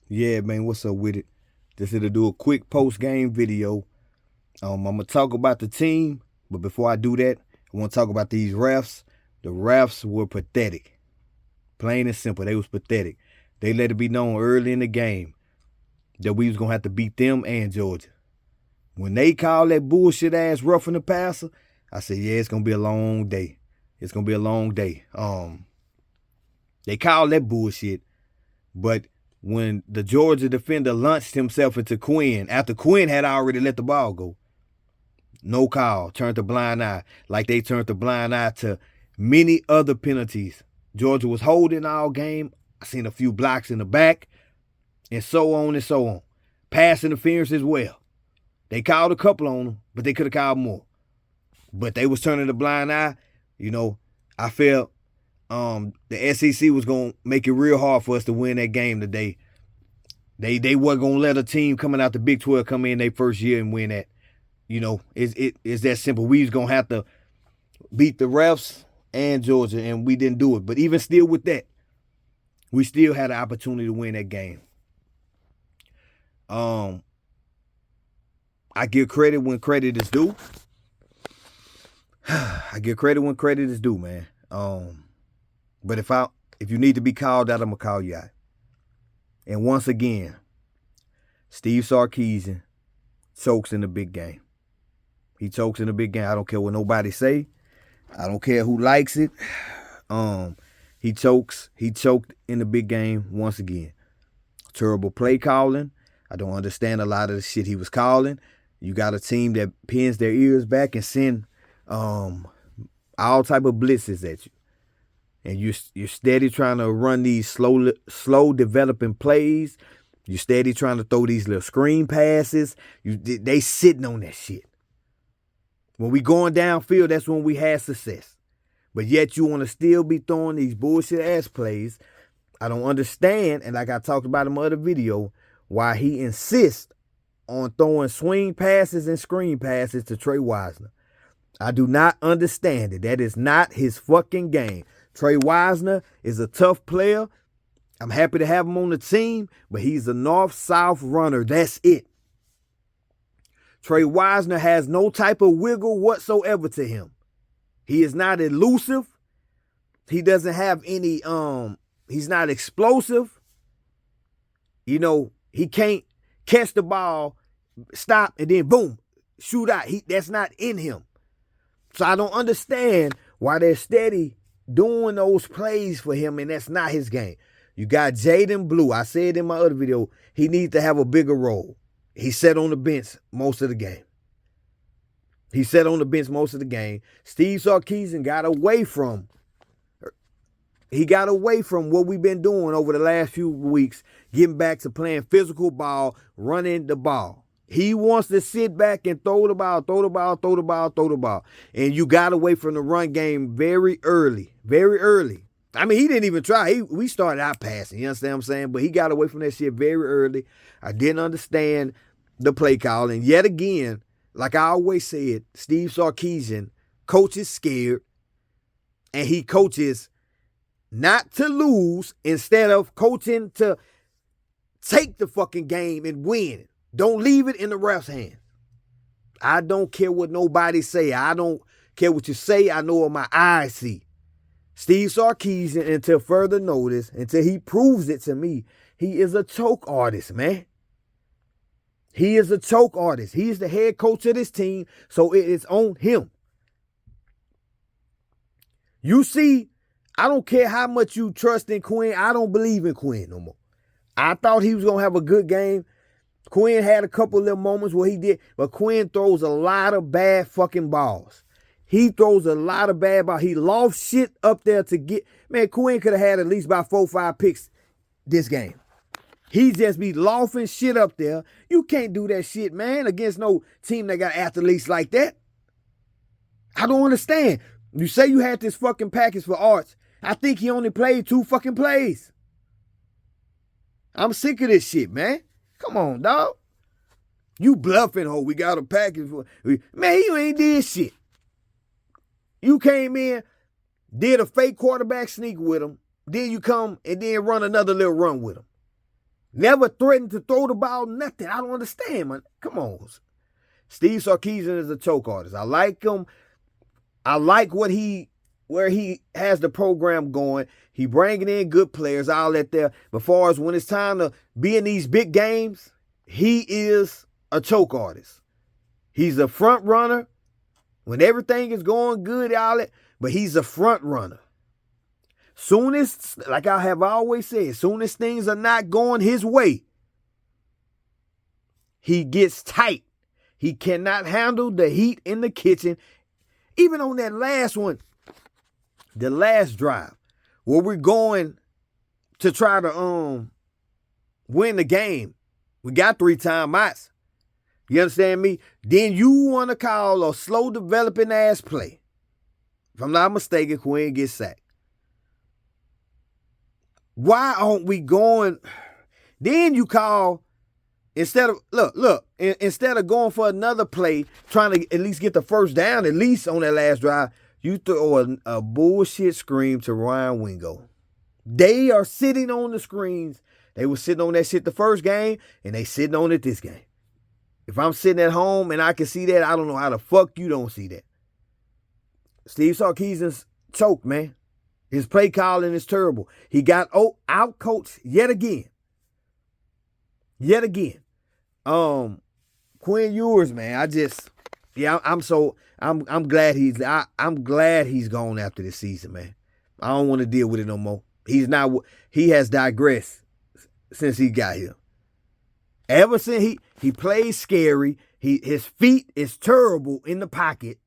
Yeah, man, what's up with it? Just here to do a quick post-game video. I'm gonna talk about the team, but before I do that, I want to talk about these refs. The refs were pathetic. Plain and simple, they was pathetic. They let it be known early in the game that we was gonna have to beat them and Georgia. When they called that bullshit ass roughing the passer, I said, yeah, it's gonna be a long day. It's gonna be a long day. They called that bullshit, but when the Georgia defender launched himself into Quinn, after Quinn had already let the ball go, no call, turned a blind eye, like they turned a blind eye to many other penalties. Georgia was holding all game. I seen a few blocks in the back, and so on and so on. Pass interference as well. They called a couple on them, but they could have called more. But they was turning a blind eye. You know, I felt the SEC was going to make it real hard for us to win that game today. They weren't going to let a team coming out the Big 12 come in their first year and win that. You know, it's that simple. We was going to have to beat the refs and Georgia, and we didn't do it. But even still with that, we still had an opportunity to win that game. I give credit when credit is due. I give credit when credit is due, man. But if you need to be called out, I'm gonna call you out. And once again, Steve Sarkisian chokes in the big game. He chokes in the big game. I don't care what nobody say. I don't care who likes it. He choked in the big game once again. Terrible play calling. I don't understand a lot of the shit he was calling. You got a team that pins their ears back and send all type of blitzes at you. And you're steady trying to run these slow developing plays. You're steady trying to throw these little screen passes. They sitting on that shit. When we going downfield, that's when we had success. But yet you want to still be throwing these bullshit ass plays. I don't understand, and like I talked about in my other video, why he insists on throwing swing passes and screen passes to Trey Wisner. I do not understand it. That is not his fucking game. Trey Wisner is a tough player. I'm happy to have him on the team, but he's a north-south runner. That's it. Trey Wisner has no type of wiggle whatsoever to him. He is not elusive. He doesn't have any, he's not explosive. You know, he can't catch the ball, stop, and then boom, shoot out. That's not in him. So I don't understand why they're steady doing those plays for him, and that's not his game. You got Jaden Blue. I said in my other video, he needs to have a bigger role. He sat on the bench most of the game. Steve Sarkisian got away from what we've been doing over the last few weeks, getting back to playing physical ball, running the ball. He wants to sit back and throw the ball. And you got away from the run game very early. I mean, he didn't even try. We started out passing, you understand what I'm saying? But he got away from that shit very early. I didn't understand the play call. And yet again, like I always said, Steve Sarkisian coaches scared. And he coaches not to lose instead of coaching to take the fucking game and win. Don't leave it in the ref's hands. I don't care what nobody say. I don't care what you say. I know what my eyes see. Steve Sarkisian, until further notice, until he proves it to me, he is a choke artist, man. He is a choke artist. He is the head coach of this team, so it is on him. You see, I don't care how much you trust in Quinn. I don't believe in Quinn no more. I thought he was going to have a good game. Quinn had a couple little moments where he did, but Quinn throws a lot of bad fucking balls. He throws a lot of bad balls. He lost shit up there to get, man, Quinn could have had at least about 4 or 5 picks this game. He just be lofting shit up there. You can't do that shit, man, against no team that got athletes like that. I don't understand. You say you had this fucking package for Arch. I think he only played 2 fucking plays. I'm sick of this shit, man. Come on, dog. You bluffing, ho. We got a package for... Man, you ain't did shit. You came in, did a fake quarterback sneak with him. Then you come and then run another little run with him. Never threatened to throw the ball, nothing. I don't understand, man. Come on. Steve Sarkisian is a choke artist. I like him. I like where he has the program going. He bringing in good players, all that there. But far as when it's time to be in these big games, he is a choke artist. He's a front runner when everything is going good, all that, but he's a front runner. Soon as, like I have always said, soon as things are not going his way, he gets tight. He cannot handle the heat in the kitchen. Even on that last one, the last drive, where we're going to try to win the game. We got 3 timeouts. You understand me? Then you want to call a slow developing ass play. If I'm not mistaken, Quinn gets sacked. Why aren't we going? Then you call, instead of going for another play, trying to at least get the first down, at least on that last drive, you throw a bullshit screen to Ryan Wingo. They are sitting on the screens. They were sitting on that shit the first game, and they sitting on it this game. If I'm sitting at home and I can see that, I don't know how the fuck you don't see that. Steve Sarkisian's choked, man. His play calling is terrible. He got out-coached yet again. Yet again. Quinn Ewers, man, I'm glad he's gone after this season, man. I don't want to deal with it no more. He has digressed since he got here. Ever since he plays scary, his feet is terrible in the pocket.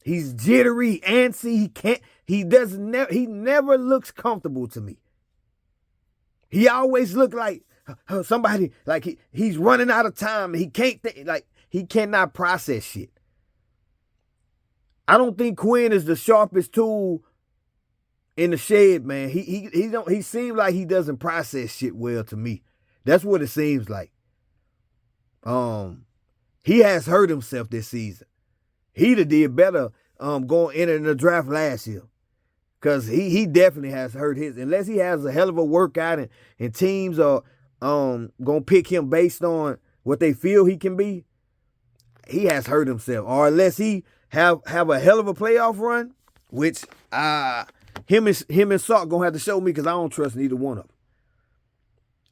He's jittery, antsy. He never looks comfortable to me. He always look like somebody, like he's running out of time. He can't he cannot process shit. I don't think Quinn is the sharpest tool in the shed, man. He seems like he doesn't process shit well to me. That's what it seems like. He has hurt himself this season. He'd have did better going entering the draft last year. Because he definitely has hurt his, unless he has a hell of a workout and teams are gonna pick him based on what they feel he can be, he has hurt himself. Or unless he have a hell of a playoff run, which him and Sark gonna have to show me, because I don't trust neither one of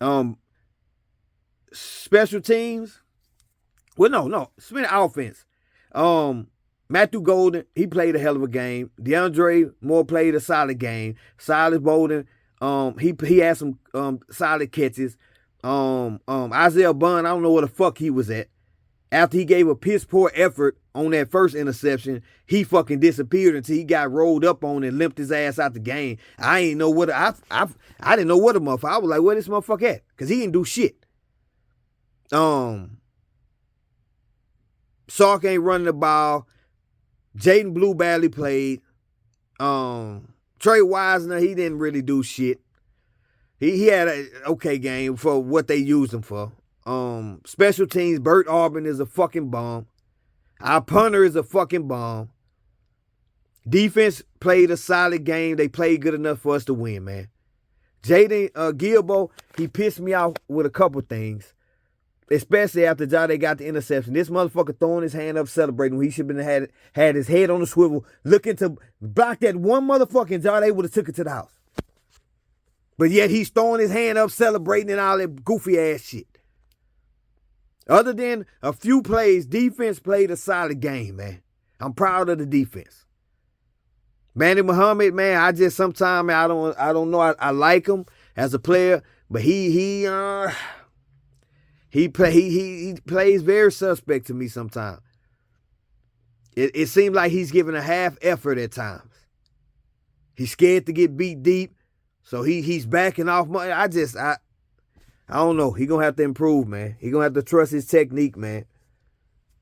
them. Special teams. Well, no. Offense. Matthew Golden, he played a hell of a game. DeAndre Moore played a solid game. Silas Bolden, he had some solid catches. Isaiah Bond, I don't know where the fuck he was at. After he gave a piss poor effort on that first interception, he fucking disappeared until he got rolled up on and limped his ass out the game. I didn't know what the motherfucker. I was like, where this motherfucker at? Because he didn't do shit. Sark ain't running the ball. Jaden Blue badly played. Trey Wisner, he didn't really do shit. He had an okay game for what they used him for. Special teams, Bert Auburn is a fucking bomb. Our punter is a fucking bomb. Defense played a solid game. They played good enough for us to win, man. Jaden Gilbo, he pissed me off with a couple things. Especially after Jade got the interception. This motherfucker throwing his hand up celebrating when he should have had his head on the swivel looking to block that one motherfucker, and Jade would have took it to the house. But yet he's throwing his hand up celebrating and all that goofy ass shit. Other than a few plays, defense played a solid game, man. I'm proud of the defense. Manny Muhammad, man, I just sometimes I don't know. I like him as a player, but he plays very suspect to me sometimes. It seems like he's giving a half effort at times. He's scared to get beat deep, so he's backing off. I don't know. He gonna have to improve, man. He gonna have to trust his technique, man.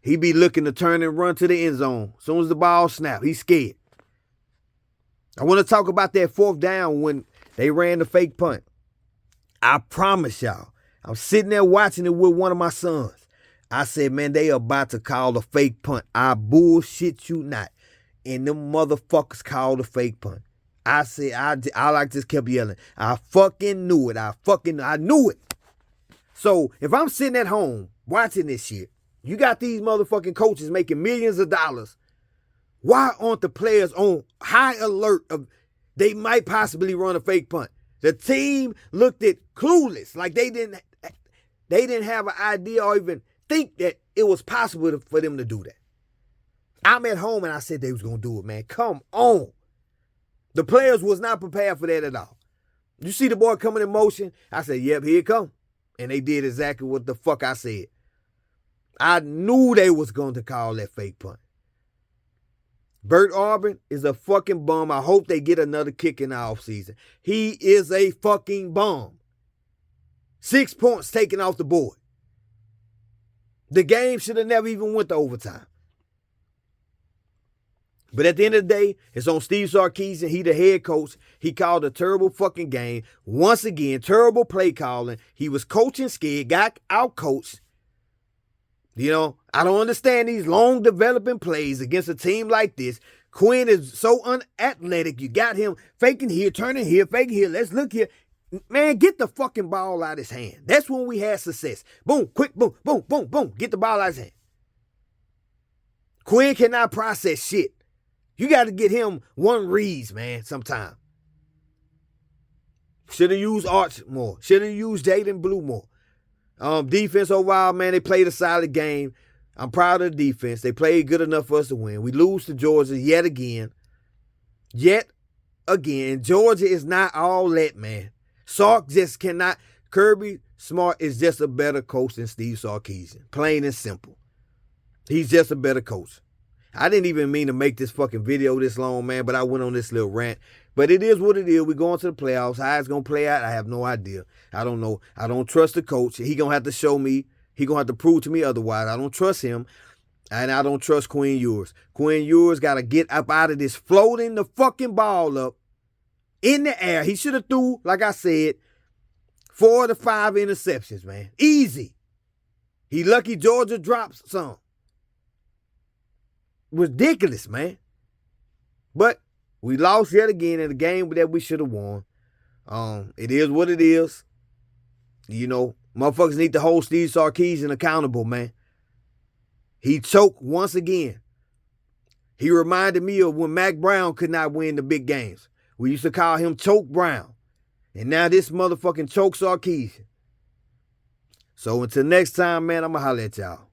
He be looking to turn and run to the end zone. As soon as the ball snap, he's scared. I want to talk about that 4th down when they ran the fake punt. I promise y'all, I'm sitting there watching it with one of my sons. I said, man, they about to call a fake punt. I bullshit you not. And them motherfuckers called a fake punt. I said, I just kept yelling. I fucking knew it. I knew it. So if I'm sitting at home watching this shit, you got these motherfucking coaches making millions of dollars. Why aren't the players on high alert of they might possibly run a fake punt? The team looked at clueless, like they didn't have an idea or even think that it was possible for them to do that. I'm at home and I said they was going to do it, man. Come on. The players was not prepared for that at all. You see the boy coming in motion? I said, yep, here it come. And they did exactly what the fuck I said. I knew they was going to call that fake punt. Bert Auburn is a fucking bum. I hope they get another kick in the offseason. He is a fucking bum. 6 points taken off the board. The game should have never even went to overtime. But at the end of the day, it's on Steve Sarkisian. He the head coach. He called a terrible fucking game. Once again, terrible play calling. He was coaching scared, got out-coached. You know, I don't understand these long developing plays against a team like this. Quinn is so unathletic. You got him faking here, turning here, faking here. Let's look here. Man, get the fucking ball out of his hand. That's when we had success. Boom, quick, boom, boom, boom, boom. Get the ball out of his hand. Quinn cannot process shit. You got to get him one reads, man, sometime. Should have used Arch more. Should have used Jaden Blue more. Defense overall, man, they played a solid game. I'm proud of the defense. They played good enough for us to win. We lose to Georgia yet again. Georgia is not all that, man. Sark just cannot. Kirby Smart is just a better coach than Steve Sarkisian. Plain and simple. He's just a better coach. I didn't even mean to make this fucking video this long, man, but I went on this little rant. But it is what it is. We're going to the playoffs. How it's going to play out, I have no idea. I don't know. I don't trust the coach. He going to have to show me. He going to have to prove to me otherwise. I don't trust him. And I don't trust Quinn Ewers. Quinn Ewers got to get up out of this floating the fucking ball up in the air. He should have threw, like I said, 4 to 5 interceptions, man. Easy. He lucky Georgia drops some. Ridiculous, man. But we lost yet again in a game that we should have won. It is what it is. You know, motherfuckers need to hold Steve Sarkisian accountable, man. He choked once again. He reminded me of when Mac Brown could not win the big games. We used to call him Choke Brown. And now this motherfucking choke Sarkisian. So until next time, man, I'm going to holler at y'all.